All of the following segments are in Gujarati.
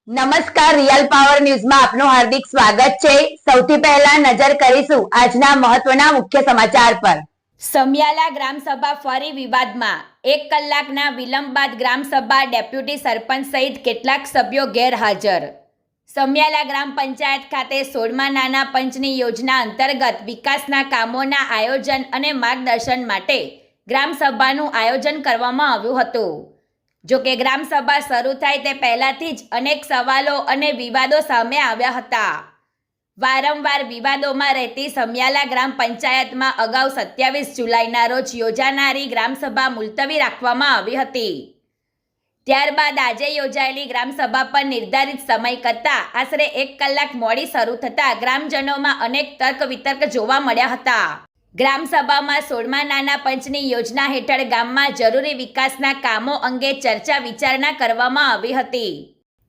નમસ્કાર, રિયલ પાવર ન્યૂઝમાં આપનું હાર્દિક સ્વાગત છે। સૌથી પહેલા નજર કરીશું આજના મહત્વના મુખ્ય સમાચાર પર। સમિયાલા ગ્રામસભા ફરી વિવાદમાં। 1 કલાકના વિલંબ બાદ ગ્રામસભા ડેપ્યુટી સરપંચ સહિત કેટલાક સભ્યો ગેરહાજર। સમિયાલા ગ્રામ પંચાયત ખાતે 16મા નાના પંચની યોજના અંતર્ગત વિકાસના કામોના આયોજન અને માર્ગદર્શન માટે ગ્રામસભાનું આયોજન કરવામાં આવ્યું હતું। જો કે ગ્રામસભા શરૂ થાય તે પહેલાથી જ અનેક સવાલો અને વિવાદો સામે આવ્યા હતા। વારંવાર વિવાદોમાં રહેતી સમિયાલા ગ્રામ પંચાયતમાં અગાઉ 27 જુલાઈના રોજ યોજાનારી ગ્રામસભા મુલતવી રાખવામાં આવી હતી। ત્યારબાદ આજે યોજાયેલી ગ્રામસભા પર નિર્ધારિત સમય કરતાં આશરે 1 કલાક મોડી શરૂ થતાં ગ્રામજનોમાં અનેક તર્ક વિતર્ક જોવા મળ્યા હતા। ગ્રામસભામાં 16મા નાના પંચની યોજના હેઠળ ગામમાં જરૂરી વિકાસના કામો અંગે ચર્ચા વિચારણા કરવામાં આવી હતી।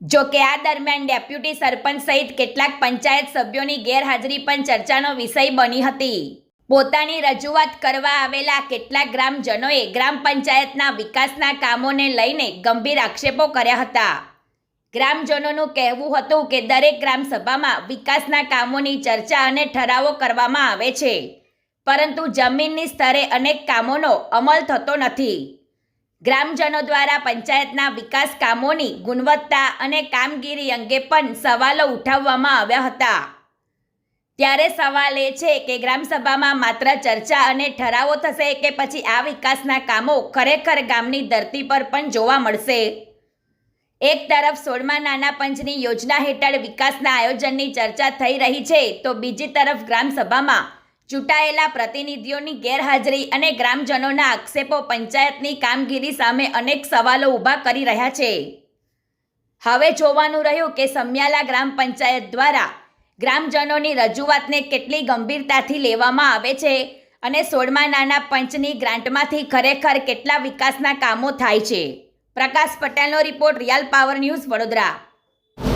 જો કે આ દરમિયાન ડેપ્યુટી સરપંચ સહિત કેટલાક પંચાયત સભ્યોની ગેરહાજરી પણ ચર્ચાનો વિષય બની હતી। પોતાની રજૂઆત કરવા આવેલા કેટલાક ગ્રામજનોએ ગ્રામ પંચાયતના વિકાસના કામોને લઈને ગંભીર આક્ષેપો કર્યા હતા। ગ્રામજનોનું કહેવું હતું કે દરેક ગ્રામસભામાં વિકાસના કામોની ચર્ચા અને ઠરાવો કરવામાં આવે છે, પરંતુ જમીનની સ્તરે અનેક કામોનો અમલ થતો નથી। ગ્રામજનો દ્વારા પંચાયતના વિકાસ કામોની ગુણવત્તા અને કામગીરી અંગે પણ સવાલો ઉઠાવવામાં આવ્યા હતા। ત્યારે સવાલ એ છે કે ગ્રામસભામાં માત્ર ચર્ચા અને ઠરાવો થશે કે પછી આ વિકાસના કામો ખરેખર ગામની ધરતી પર પણ જોવા મળશે? એક તરફ 16મા નાના પંચની યોજના હેઠળ વિકાસના આયોજનની ચર્ચા થઈ રહી છે, તો બીજી તરફ ગ્રામસભામાં ચૂંટાયેલા પ્રતિનિધિઓની ગેરહાજરી અને ગ્રામજનોના આક્ષેપો પંચાયતની કામગીરી સામે અનેક સવાલો ઊભા કરી રહ્યા છે। હવે જોવાનું રહ્યું કે સમિયાલા ગ્રામ પંચાયત દ્વારા ગ્રામજનોની રજૂઆતને કેટલી ગંભીરતાથી લેવામાં આવે છે અને 16મા નાના પંચની ગ્રાન્ટમાંથી ખરેખર કેટલા વિકાસના કામો થાય છે। પ્રકાશ પટેલનો report, real power news, Vadodara.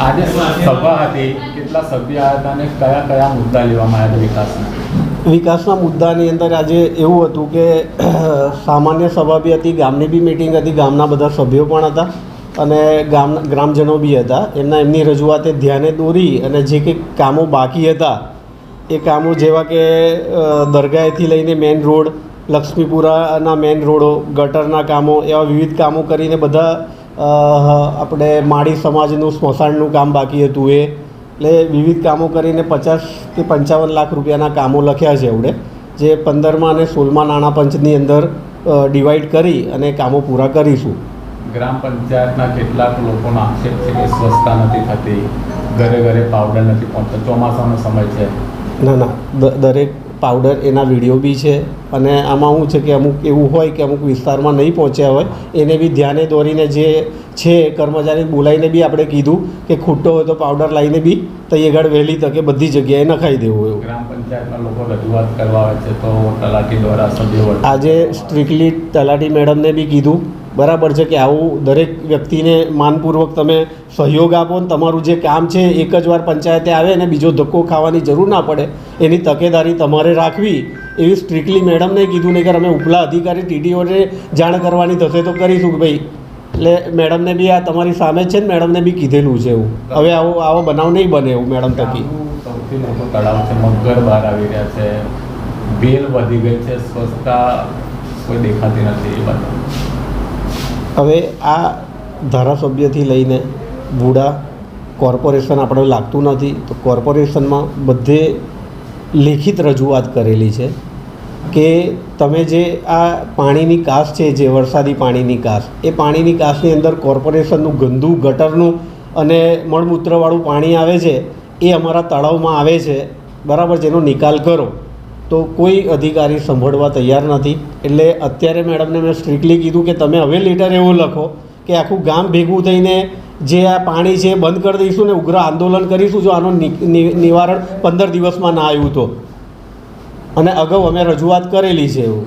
આજે સભા હતી, કેટલા સભ્ય હતા અને કયા કયા મુદ્દા લેવામાં આવ્યા હતા વિકાસના મુદ્દાની અંદર આજે એવું હતું કે સામાન્ય સભા બી હતી, ગામની બી મિટિંગ હતી, ગામના બધા સભ્યો પણ હતા અને ગ્રામજનો બી હતા। એમની રજૂઆતે ધ્યાને દોરી અને જે કંઈક કામો બાકી હતા એ કામો જેવા કે દરગાહેથી લઈને મેઇન રોડ, લક્ષ્મીપુરાના મેઇન રોડો, ગટરના કામો, એવા વિવિધ કામો કરીને બધા આપણે માળી સમાજનું સ્મશાનનું કામ બાકી હતું એ, એટલે વિવિધ કામો કરીને 50 કે 55 લાખ રૂપિયાના કામો લખ્યા છે એવડે, જે 15મા અને 16મા નાણાં પંચની અંદર ડિવાઈડ કરી અને કામો પૂરા કરીશું। ગ્રામ પંચાયતના કેટલાક લોકોનો આક્ષેપ છે કે સ્વચ્છતા નથી થતી, ઘરે ઘરે પાવડર નથી પહોંચતો, ચોમાસાનો સમય છે। ના, દરેક પાવડર એના વિડીયો બી છે અને આમાં શું છે કે અમુક એવું હોય કે અમુક વિસ્તારમાં નહીં પહોંચ્યા હોય એને બી ધ્યાને દોરીને જે છે કર્મચારી બોલાવીને બી આપણે કીધું કે ખૂટતો હોય તો પાવડર લાવીને બી તૈયાર વહેલી તકે બધી જગ્યાએ નખાઈ દેવું એવું। ગ્રામ પંચાયતના લોકો રજૂઆત કરવા આવે છે તો તલાટી દ્વારા સભ્યો આજે સ્ટ્રિક્ટલી તલાટી મેડમને બી કીધું બરાબર છે કે આવું દરેક વ્યક્તિને માનપૂર્વક તમે સહયોગ આપો ને તમારું જે કામ છે એક જ વાર પંચાયતે આવે ને બીજો ધક્કો ખાવાની જરૂર ના પડે એની તકેદારી તમારે રાખવી એવી સ્ટ્રિક્ટલી મેડમને કીધું નહીં કે અમે ઉપલા અધિકારી ટીડીઓને જાણ કરવાની થશે તો કરીશું કે ભાઈ, એટલે મેડમને બી આ તમારી સામે જ છે ને મેડમને બી કીધેલું છે એવું। હવે આવો બનાવ નહીં બને એવું મેડમ થકી। સૌથી મોટો તળાવ છે, મગર બહાર આવી રહ્યા છે, બેલ વધી ગઈ છે, સ્વચ્છતા કોઈ દેખાતી નથી એ બધું। હવે આ ધારાસભ્યથી લઈને બુડા કોર્પોરેશન આપણે લાગતું નથી તો કોર્પોરેશનમાં બધે લેખિત રજૂઆત કરેલી છે કે તમે જે આ પાણીની કાસ છે, જે વરસાદી પાણીની કાસ, એ પાણીની કાસની અંદર કોર્પોરેશનનું ગંદુ ગટરનું અને મળમૂત્રવાળું પાણી આવે છે એ અમારા તળાવમાં આવે છે બરાબર, જેનો નિકાલ કરો તો કોઈ અધિકારી સાંભળવા તૈયાર નથી। એટલે અત્યારે મેડમને મેં સ્ટ્રિક્ટલી કીધું કે તમે હવે લેટર એવો લખો કે આખું ગામ ભેગું થઈને જે આ પાણી છે બંધ કરી દઈશું ને ઉગ્ર આંદોલન કરીશું જો આનું નિવારણ 15 દિવસમાં ના આવ્યું તો, અને અગાઉ અમે રજૂઆત કરેલી છે એવું।